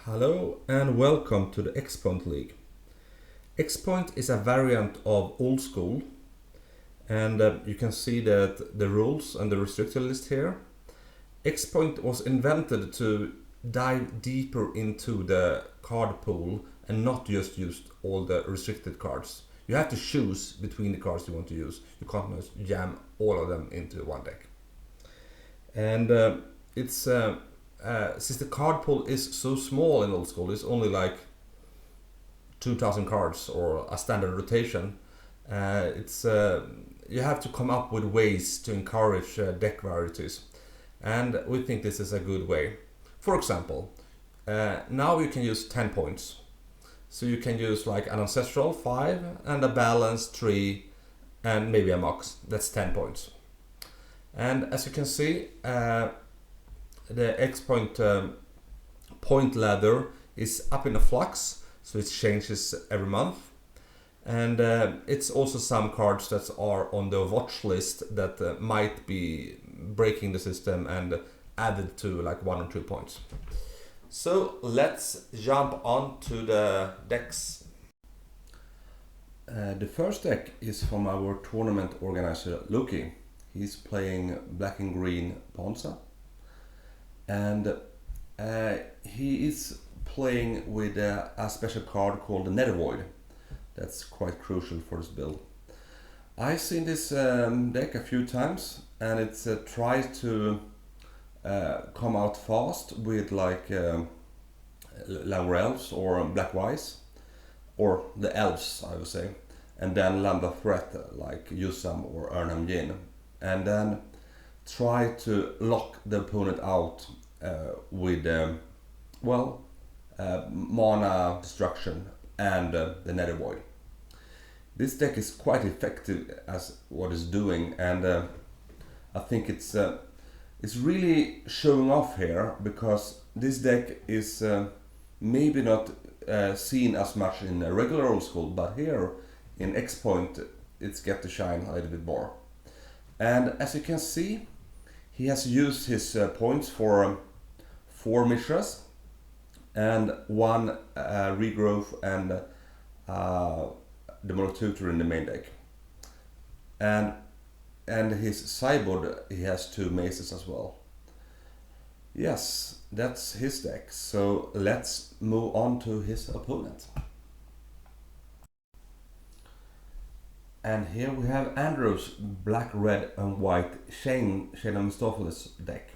Hello and welcome to the X-Point League. X-Point is a variant of Old School, and you can see that the rules and the restricted list here. X-Point was invented to dive deeper into the card pool and not just use all the restricted cards. You have to choose between the cards you want to use. You can't just jam all of them into one deck. And it's since the card pool is so small in Old School, it's only like 2,000 cards or a standard rotation. It's You have to come up with ways to encourage deck varieties, and we think this is a good way. For example, now you can use 10 points. So you can use like an ancestral 5 and a balanced 3 and maybe a mox. That's 10 points. And as you can see, the X-Point point ladder is up in a flux, so it changes every month. And it's also some cards that are on the watch list that might be breaking the system and added to like 1 or 2 points. So let's jump on to the decks. The first deck is from our tournament organizer Lookie. He's playing black and green Ponza, and he is playing with a special card called the Nether. That's quite crucial for this build. I've seen this deck a few times, and it's tried to come out fast with like Lower Elves or Black Wise, or the Elves I would say, and then land a threat like Yusam or Ernam Yin, and then try to lock the opponent out with mana destruction and the Nether Void. This deck is quite effective as what it's doing, and I think it's really showing off here, because this deck is maybe not seen as much in a regular Old School, but here in X-Point it's get to shine a little bit more. And as you can see, he has used his points for 4 Mishras and 1 regrowth and the Monotutor in the main deck. And his sideboard, he has 2 maces as well. Yes, that's his deck. So let's move on to his opponent. And here we have Andrew's black, red and white Shane of Mistopheles deck.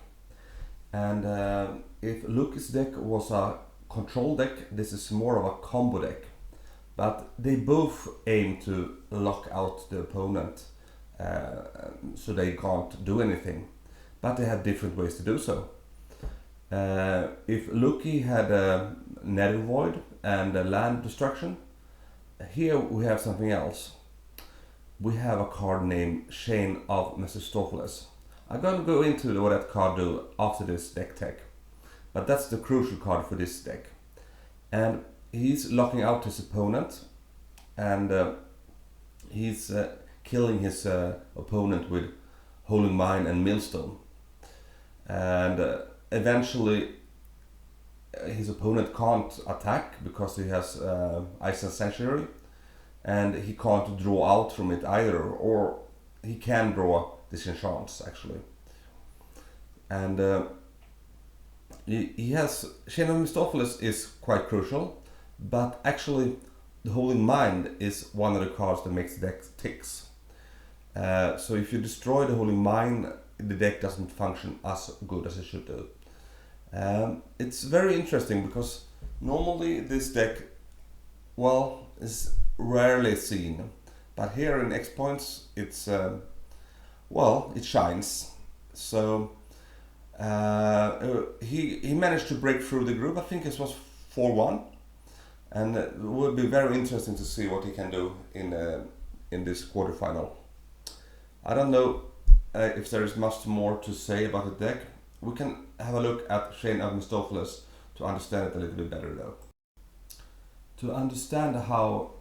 And if Lookie's deck was a control deck, this is more of a combo deck. But they both aim to lock out the opponent so they can't do anything. But they have different ways to do so. If Lookie had a Nether Void and a land destruction, here we have something else. We have a card named Shane of Mephistopheles. I'm going to go into what that card do after this deck tech, but that's the crucial card for this deck. And he's locking out his opponent, and he's killing his opponent with Holy Mine and Millstone. And eventually his opponent can't attack because he has Ice and Sanctuary, and he can't draw out from it either, or he can draw disenchants actually. And he has Shane of Mistopheles is quite crucial, but actually the Holy Mind is one of the cards that makes the deck ticks. So if you destroy the Holy Mind, the deck doesn't function as good as it should do. It's very interesting because normally this deck, is rarely seen, but here in X-Points it's it shines. So he managed to break through the group. I think it was 4-1, and it would be very interesting to see what he can do in this quarterfinal. I don't know if there is much more to say about the deck. We can have a look at Shane of Mistopheles to understand it a little bit better though. To understand how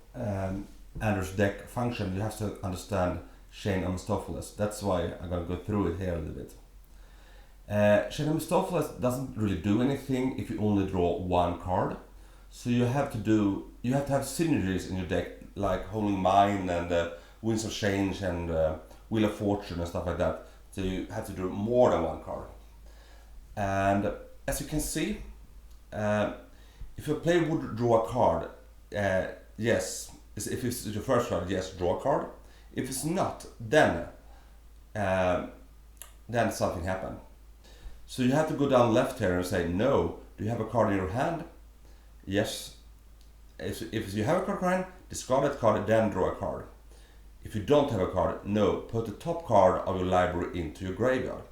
Andrew's deck functions, you have to understand Shane of Mistopheles. That's why I'm going to go through it here a little bit. Mephistopheles doesn't really do anything if you only draw one card. So you have to have synergies in your deck, like Holding Mine and Winds of Change and Wheel of Fortune and stuff like that. So you have to draw more than one card. And as you can see, if a player would draw a card, yes, if it's your first card, yes, draw a card. If it's not, then something happened. So you have to go down left here and say, no, do you have a card in your hand? Yes. If you have a card in your hand, discard that card, then draw a card. If you don't have a card, no, put the top card of your library into your graveyard.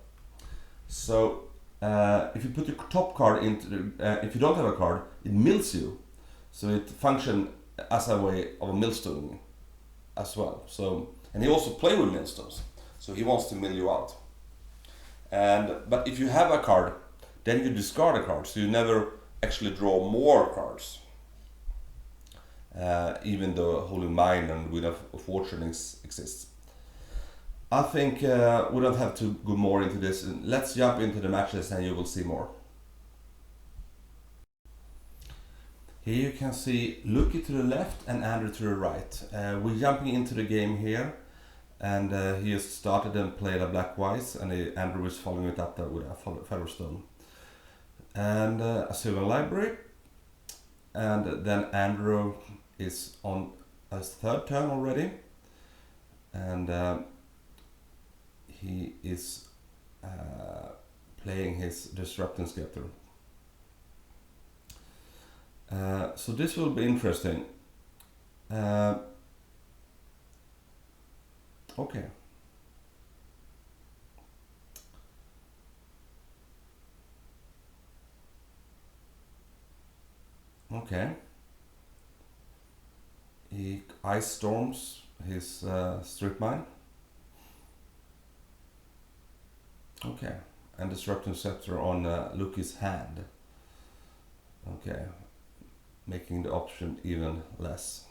So if you put your top card into if you don't have a card, it mills you. So it functions as a way of a millstone as well. So, and he also plays with millstones, so he wants to mill you out. But if you have a card, then you discard a card, so you never actually draw more cards. Even though Holding Mine and Wheel of Fortune exists. I think we don't have to go more into this. Let's jump into the matches and you will see more. Here you can see Lookie to the left and Andrew to the right. We're jumping into the game here, and he has started and played a black wise, and Andrew is following it up there with a Featherstone. And a Silver Library, and then Andrew is on his third turn already, and he is playing his Disrupting Scepter. So this will be interesting. Okay. Okay. He ice storms his strip mine. Okay, and Disrupting Scepter on Lookie's hand. Okay, making the option even less.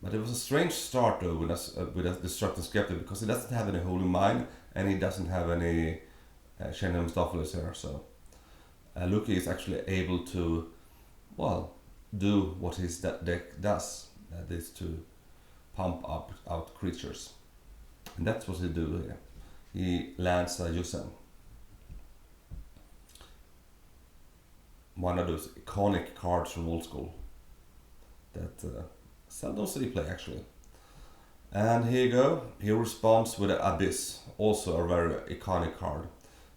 But it was a strange start though with a Disrupting Scepter, because he doesn't have any Holy Mine and he doesn't have any Chain of Mephistopheles here, so Lookie is actually able to, well, do what his deck does, that is to pump out creatures. And that's what he do here. He lands a Yusen. One of those iconic cards from old school that seldom see play actually. And here you go, he responds with an Abyss, also a very iconic card.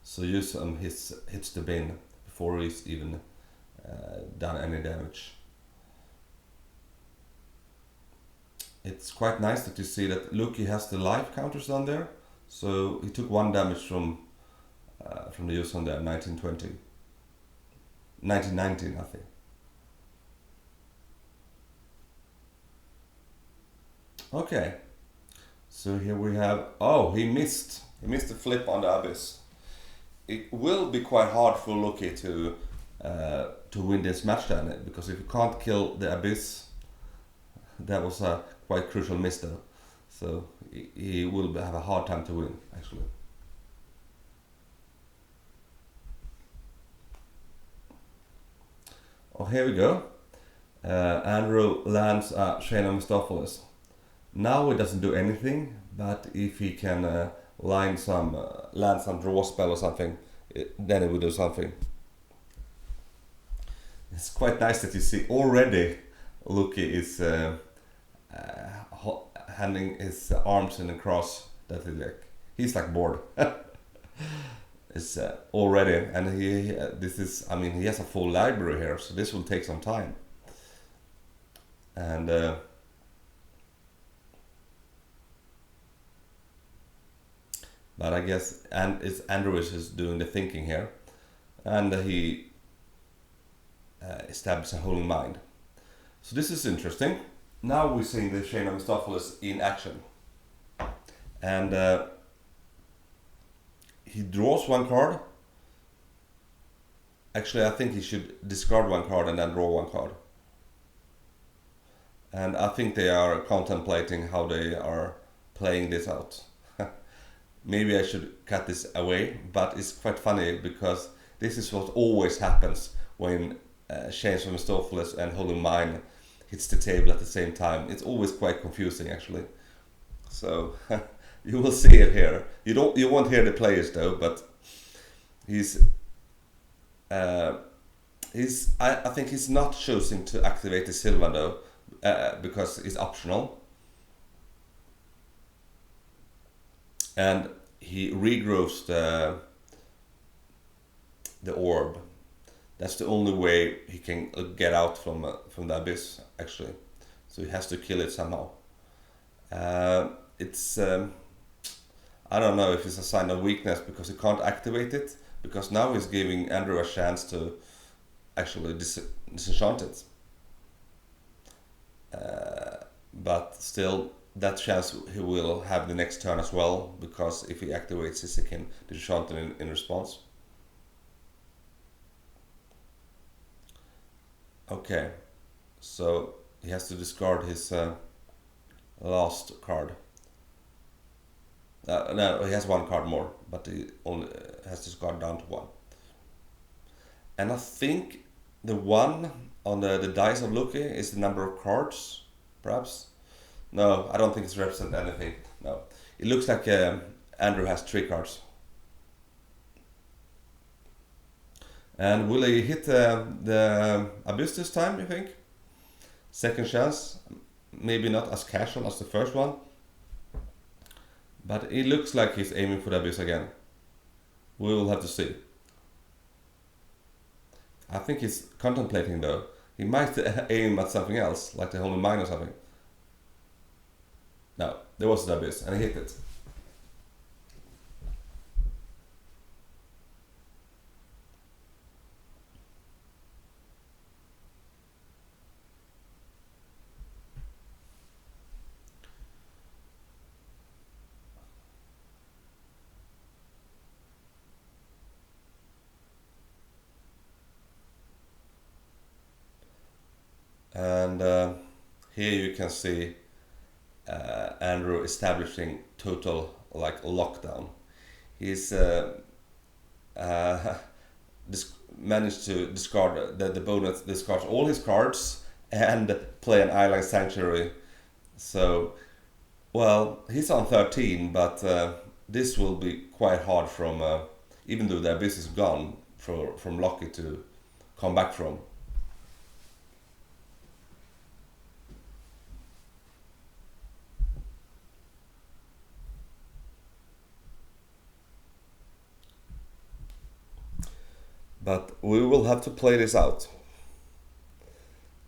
So Yusen hits the bin before he's even done any damage. It's quite nice that you see that Lookie has the life counters down there. So he took 1 damage from the Yusen there, 1919, I think. Okay, so here we have, oh, he missed the flip on the Abyss. It will be quite hard for Lookie to win this match then, because if you can't kill the Abyss, that was a quite crucial miss though. So he will have a hard time to win actually. Oh, here we go. Andrew lands a Chain of Mephistopheles. Now it doesn't do anything, but if he can land some draw spell or something, then it will do something. It's quite nice that you see already Lookie is handing his arms in a cross. That he's like bored. It's already, and he has a full library here, so this will take some time. And but I guess Andrew is doing the thinking here, and he established a Holy Mind. So this is interesting. Now we're seeing the Chain of Mephistopheles in action, and he draws 1 card. Actually, I think he should discard 1 card and then draw 1 card. And I think they are contemplating how they are playing this out. maybe I should cut this away, but it's quite funny because this is what always happens when Chains of Mephistopheles and Holy Mine hits the table at the same time. It's always quite confusing actually. So you will see it here. You won't hear the players though, but I think he's not choosing to activate the Sylvan though, because it's optional. And he regrows the orb. That's the only way he can get out from the abyss actually. So he has to kill it somehow. It's I don't know if it's a sign of weakness because he can't activate it, because now he's giving Andrew a chance to actually disenchant it. But still, that chance he will have the next turn as well, because if he activates this, he can disenchant it in response. Okay, so he has to discard his last card. No, he has one card more, but he only has to discard down to one. And I think the one on the dice of Lookie is the number of cards, perhaps? No, I don't think it's represent anything. No, it looks like Andrew has 3 cards. And will he hit the abyss this time, you think? Second chance, maybe not as casual as the first one, but it looks like he's aiming for the abyss again. We will have to see. I think he's contemplating though. He might aim at something else, like the Holy Mine or something. No, there was the abyss, and he hit it. And here you can see Andrew establishing total like lockdown. He's managed to discard the bonus, discards all his cards and play an Island Sanctuary. So, well, he's on 13, but this will be quite hard from, even though the abyss is gone, from Lookie to come back from. But we will have to play this out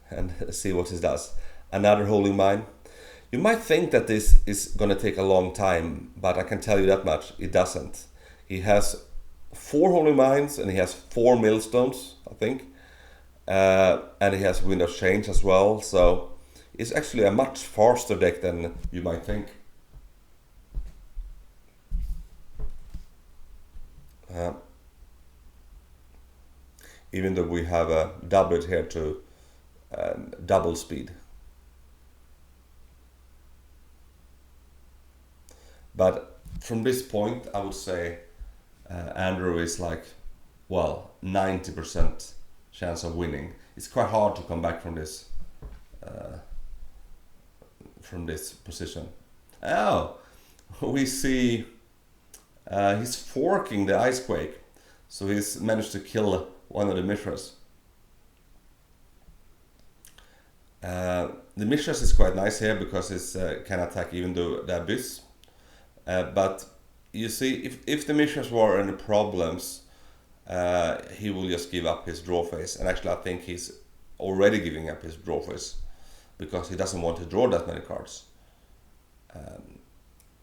and see what it does. Another Holy Mine. You might think that this is going to take a long time, but I can tell you that much, it doesn't. He has 4 Holy Mines and he has 4 Millstones, I think. And he has Wind of Change as well, so it's actually a much faster deck than you might think. Even though we have a doublet here to double speed. But from this point, I would say Andrew is like, well, 90% chance of winning. It's quite hard to come back from this position. Oh, we see he's forking the Icequake, so he's managed to kill one of the Mishras. The Mishras is quite nice here because it can attack even though the Abyss. But you see, if the Mishras were any problems, he will just give up his draw phase. And actually I think he's already giving up his draw phase because he doesn't want to draw that many cards.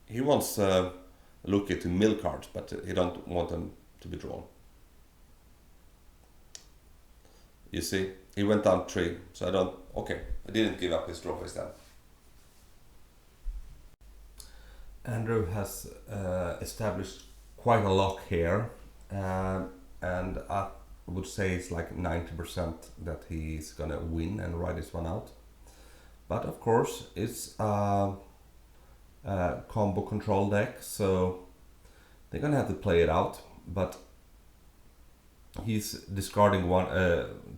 He wants Lookie to mill cards, but he don't want them to be drawn. You see, he went down 3, so I didn't give up his draw phase then. Andrew has established quite a lock here, and I would say it's like 90% that he's gonna win and ride this one out. But of course, it's a combo control deck, so They're gonna have to play it out, but he's discarding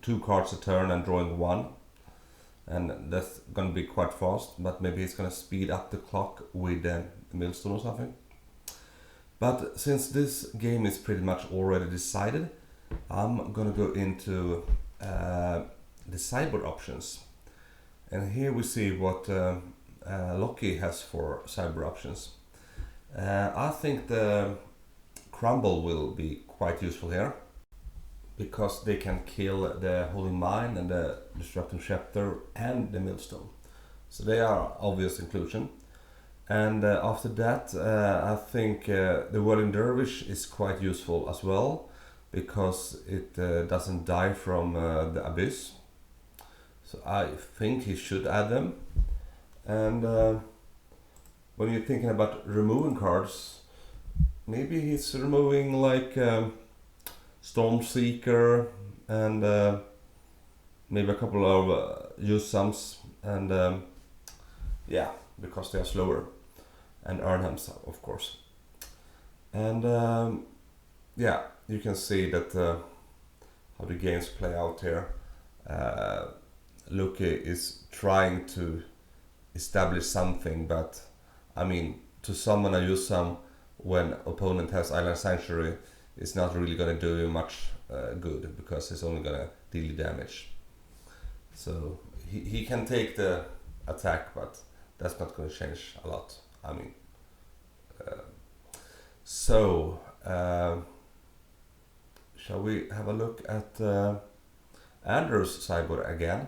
two cards a turn and drawing one, and that's gonna be quite fast. But maybe he's gonna speed up the clock with the millstone or something. But since this game is pretty much already decided, I'm gonna go into the sideboard options, and here we see what Lookie has for sideboard options. I think the crumble will be quite useful here, because they can kill the Holy Mine and the Destructive Scepter and the Millstone. So they are obvious inclusion. And after that, I think the Whirling Dervish is quite useful as well, because it doesn't die from the Abyss. So I think he should add them. And when you're thinking about removing cards, maybe he's removing like Stormseeker and maybe a couple of use sums, and yeah, because they are slower, and Arnhems of course. And yeah, you can see that how the games play out here. Lookie is trying to establish something, but I mean, to summon a use sum when opponent has Island Sanctuary is not really going to do you much good, because it's only going to deal you damage. So he can take the attack, but that's not going to change a lot. I mean, so shall we have a look at Andrew's sideboard again?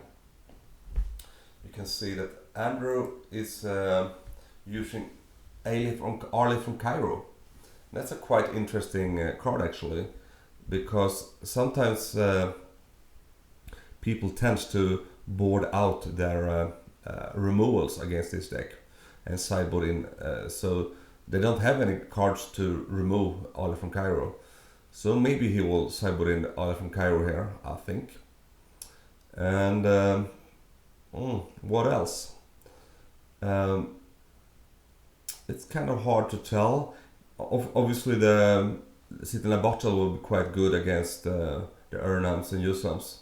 You can see that Andrew is using Arlie from Cairo. That's a quite interesting card actually, because sometimes people tend to board out their removals against this deck and sideboard in, so they don't have any cards to remove Arlie from Cairo. So maybe he will sideboard in Arlie from Cairo here, I think. And what else? It's kind of hard to tell. Obviously the Sit in a Bottle will be quite good against the Urnams and Yusams.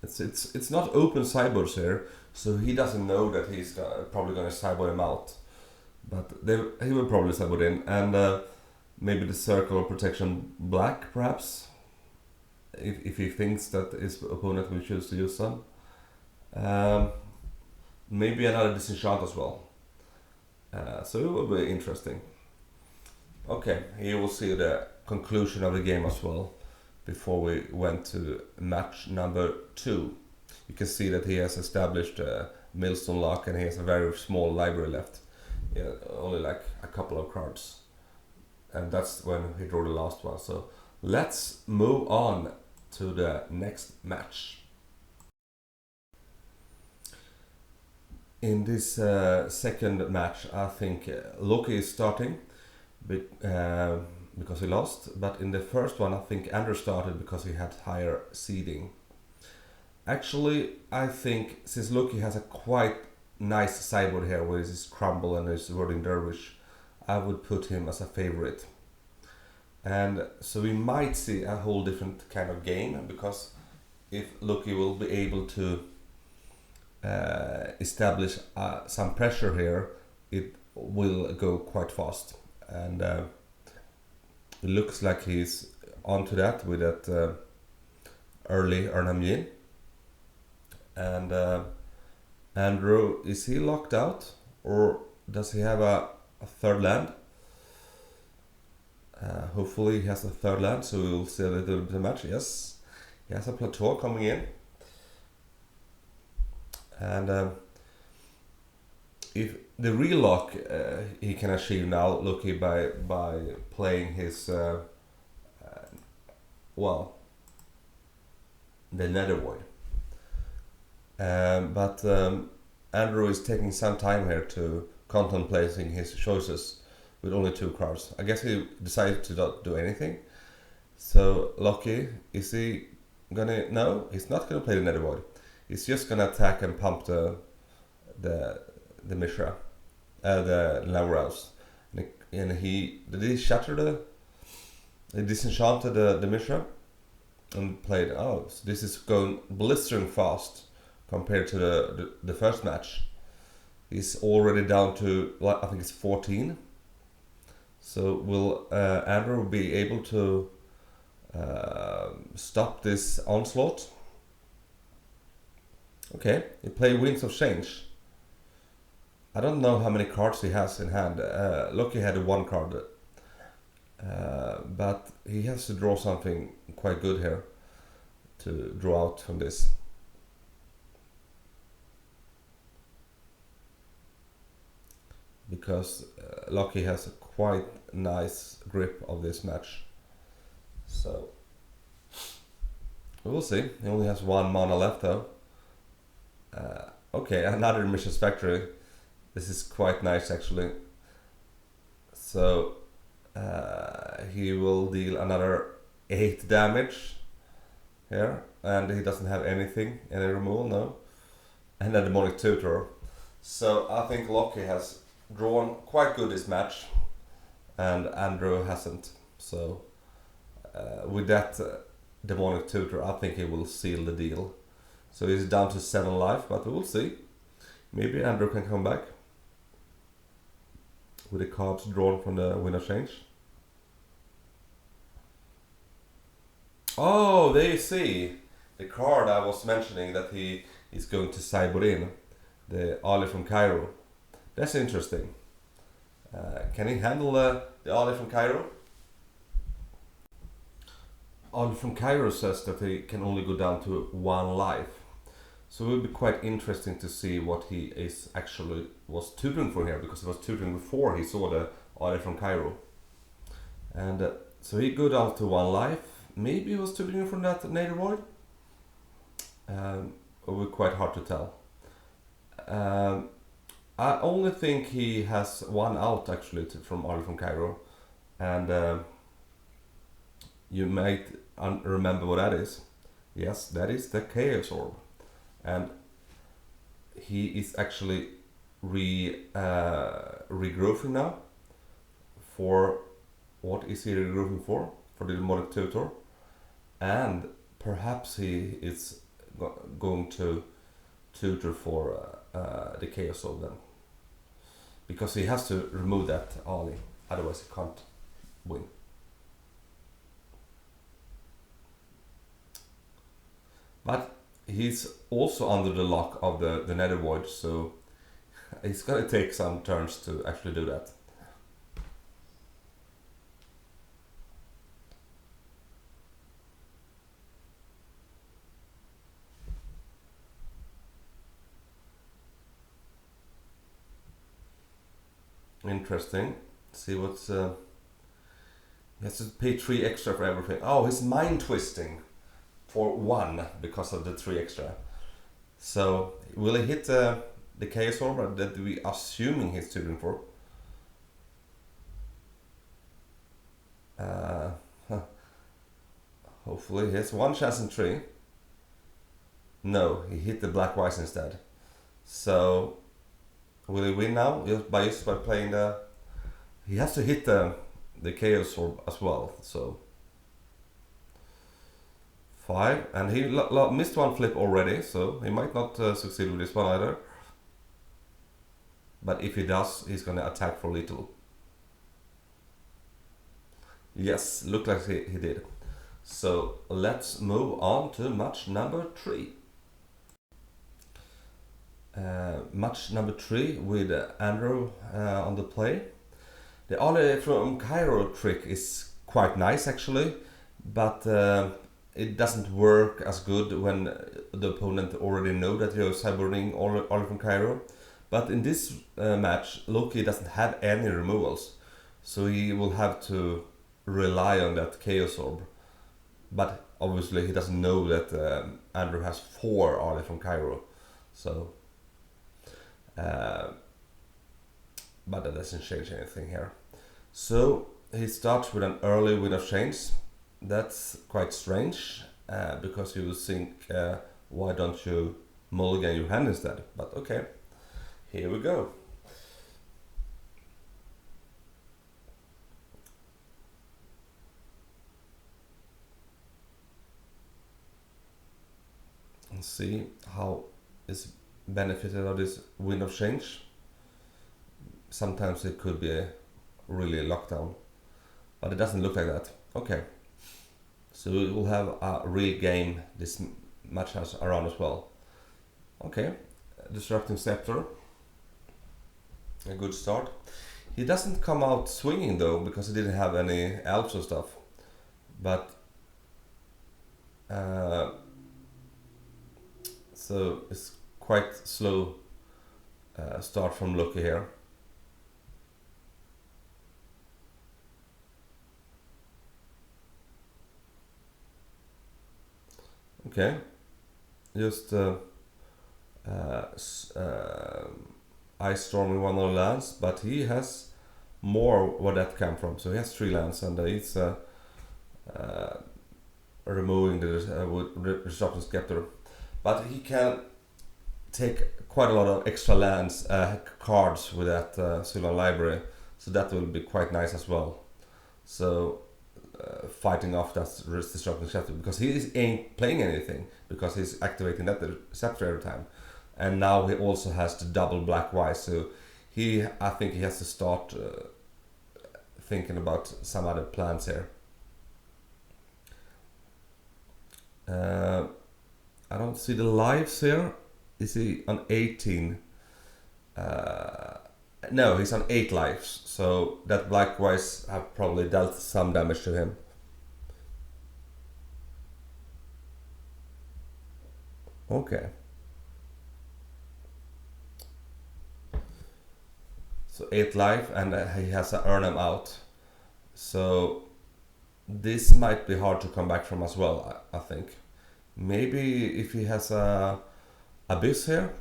It's not open sideboards here, so he doesn't know that he's probably going to sideboard him out. But he will probably sideboard in, and maybe the Circle of Protection Black perhaps, if he thinks that his opponent will choose to use some. Maybe another Disenchant as well. So it will be interesting. Okay, here we'll see the conclusion of the game as well, before we went to match number 2. You can see that he has established a Millstone lock, and he has a very small library left. Yeah, only like a couple of cards. And that's when he drew the last one. So let's move on to the next match. In this second match, I think Lookie is starting because he lost, but in the first one I think Andrew started because he had higher seeding. Actually, I think since Lookie has a quite nice sideboard here with his Crumble and his Whirling Dervish, I would put him as a favorite. And so we might see a whole different kind of game, because if Lookie will be able to establish some pressure here, it will go quite fast. And it looks like he's onto that with that early Urnam. And Andrew, is he locked out, or does he have a third land? Hopefully he has a third land, so we'll see a little bit of match. Yes, he has a plateau coming in. And if the real lock he can achieve now, Lookie, by playing his well, the Nether Void. But Andrew is taking some time here to contemplating his choices with only 2 cards. I guess he decided to not do anything. So Lookie, is he gonna? No, he's not gonna play the Nether Void. He's just gonna attack and pump the Mishra. the lower house, and he shattered he disenchanted the Mishra and played. Oh, so this is going blistering fast compared to the first match. He's already down to, I think it's 14. So will Andrew be able to stop this onslaught? Okay, he played Winds of Change. I don't know how many cards he has in hand. Lookie had one card, but he has to draw something quite good here to draw out from this. Because Lookie has a quite nice grip of this match. So we'll see. He only has one mana left though. Okay, another Mishra's Factory. This is quite nice actually. So he will deal another 8 damage here, and he doesn't have anything, any removal, no. And a Demonic Tutor. So I think Lookie has drawn quite good this match, and Andrew hasn't. So with that Demonic Tutor, I think he will seal the deal. So he's down to 7 life, but we will see. Maybe Andrew can come back with the cards drawn from the Wind of Change. Oh, there you see the card I was mentioning that he is going to sideboard in, the Ali from Cairo. That's interesting. Can he handle the Ali from Cairo? Ali from Cairo says that he can only go down to 1 life. So it will be quite interesting to see what he is actually was tutoring for here, because he was tutoring before he saw the Ali from Cairo. And so he go down to 1 life. Maybe he was tutoring from that Nether Void. It will be quite hard to tell. I only think he has 1 out actually from Ali from Cairo, and you might remember what that is. Yes, that is the Chaos Orb, and he is actually regrowing now. For what is he regrowing for? For the Demonic Tutor, and perhaps he is going to tutor for the Chaos Orb then, because he has to remove that Ali, otherwise he can't win. But he's also under the lock of the Nether Void, so it's gonna take some turns to actually do that. Interesting. See what's he has to pay 3 extra for everything. Oh, he's mind twisting for 1 because of the 3 extra. So will he hit the Chaos Orb that we assuming he's tutoring for? Hopefully he has 1 chance in 3. No, he hit the Black Wise instead. So will he win now? Just by playing the... He has to hit the Chaos Orb as well, so... 5, and he missed 1 flip already, so he might not succeed with this one either. But if he does, he's gonna attack for little. Yes, looked like he did. So let's move on to match number 3. Match number 3 with Andrew on the play. The Ali from Cairo trick is quite nice actually, but it doesn't work as good when the opponent already know that you're sideboarding Ali from Cairo. But in this match, Lookie doesn't have any removals, so he will have to rely on that Chaos Orb. But obviously he doesn't know that Andrew has 4 Ali from Cairo, so... but that doesn't change anything here. So he starts with an early Wind of Change. That's quite strange, because you will think, why don't you mulligan your hand instead? But okay, here we go. Let's see how is benefited of this wind of change. Sometimes it could be a really lockdown, but it doesn't look like that. Okay, so we will have a real game this match has around as well. Okay, Disrupting Scepter, a good start. He doesn't come out swinging though, because he didn't have any elves or stuff, but so it's quite slow start from Lookie here. Okay, just ice storming one of the lands, but he has more where that came from. So he has 3 lands, and he's removing the Disrupting Scepter. But he can take quite a lot of extra lands, cards with that Sylvan Library, so that will be quite nice as well. So fighting off that Disrupting Scepter, because he ain't playing anything, because he's activating that scepter every time. And now he also has the double black white, so I think he has to start thinking about some other plans here. I don't see the lives here. Is he on 18? No, he's on 8 lives, so that black whites have probably dealt some damage to him. Okay. So 8 life, and he has to earn them out. So this might be hard to come back from as well, I think. Maybe if he has a Abyss here,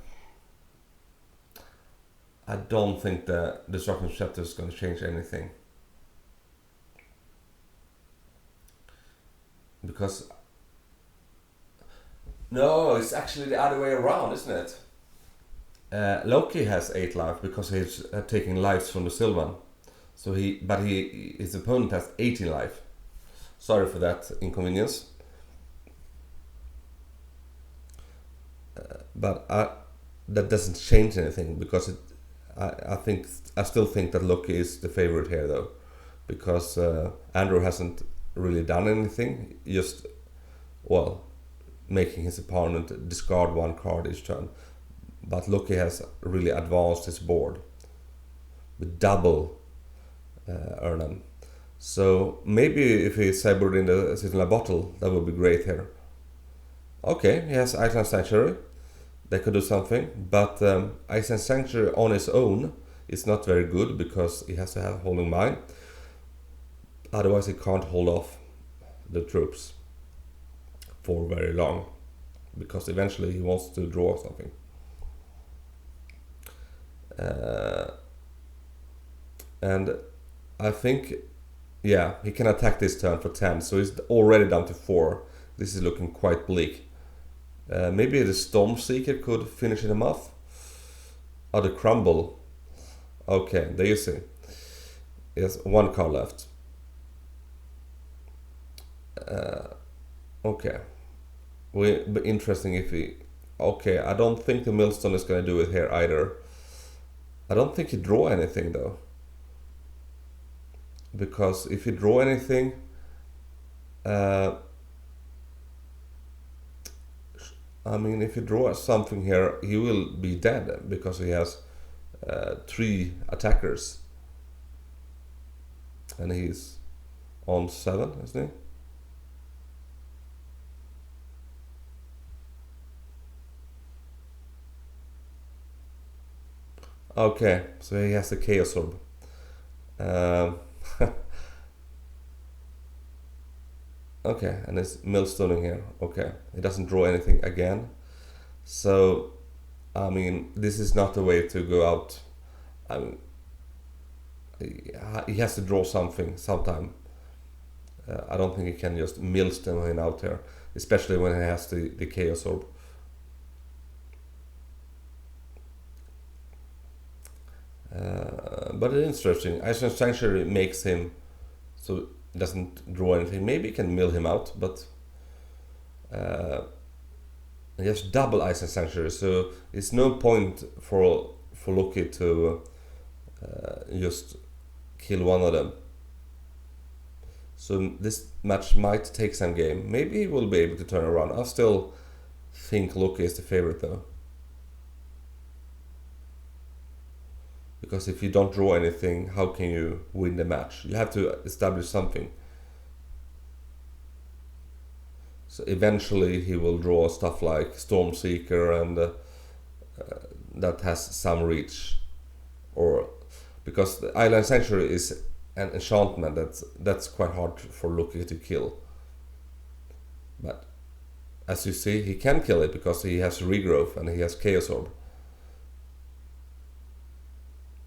I don't think the Disrupting Scepter is going to change anything. Because... no, it's actually the other way around, isn't it? Lookie has 8 life because he's taking lives from the Sylvan. So his opponent has 18 life. Sorry for that inconvenience. But that doesn't change anything, because I still think that Lookie is the favorite here though, because Andrew hasn't really done anything, just making his opponent discard 1 card each turn. But Lookie has really advanced his board with double Ernan. So maybe if he cybered in the Citadel bottle, that would be great here. Okay, he has Iceland Sanctuary. They could do something, but Iceland Sanctuary on its own is not very good, because he has to have Holding Mine. Otherwise he can't hold off the troops for very long, because eventually he wants to draw something. And I think, yeah, he can attack this turn for 10, so he's already down to 4. This is looking quite bleak. Maybe the Stormseeker could finish him off. Oh, the Crumble. Okay, there you see. He has 1 card left. Okay. Will be interesting if he... okay, I don't think the Millstone is going to do it here either. I don't think he draw anything though. Because if he draw anything... I mean, if he draws something here, he will be dead, because he has 3 attackers. And he's on 7, isn't he? Okay, so he has the Chaos Orb. Okay, and it's Millstoning here. Okay, he doesn't draw anything again. So, I mean, this is not the way to go out. I mean, he has to draw something sometime. I don't think he can just Millstone him out here, especially when he has the Chaos Orb. But it's interesting. Iceland Sanctuary makes him so he doesn't draw anything. Maybe he can mill him out, but he has double Island Sanctuary, so it's no point for Lookie to just kill one of them. So this match might take some game. Maybe he will be able to turn around. I still think Lookie is the favorite though. Because if you don't draw anything, how can you win the match? You have to establish something. So eventually he will draw stuff like Stormseeker and that has some reach. Or because the Island Sanctuary is an enchantment that's quite hard for Lookie to kill. But as you see, he can kill it because he has Regrowth and he has Chaos Orb.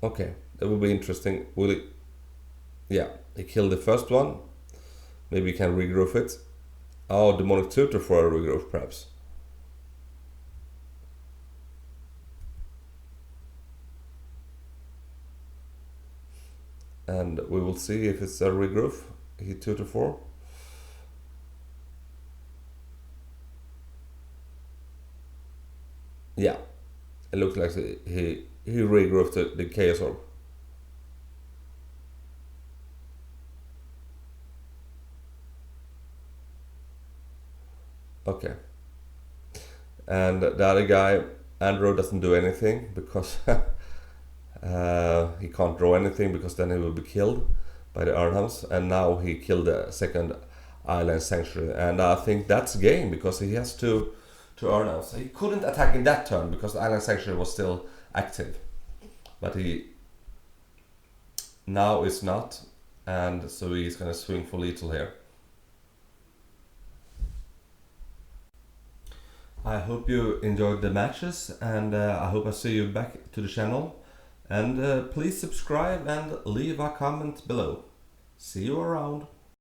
Okay, that will be interesting. Will he? Yeah, he killed the first one. Maybe he can regrowth it. Oh, Demonic Tutor for a regrowth, perhaps. And we will see if it's a regrowth. He tutor for. Yeah, it looks like he regrowthed the Chaos Orb. Okay. And the other guy, Andrew, doesn't do anything because he can't draw anything because then he will be killed by the Urnhams. And now he killed the second Island Sanctuary. And I think that's game because he has two Urnhams. He couldn't attack in that turn because the Island Sanctuary was still active. But he now is not. And so he's gonna swing for lethal here. I hope you enjoyed the matches and I hope I see you back to the channel. And please subscribe and leave a comment below. See you around.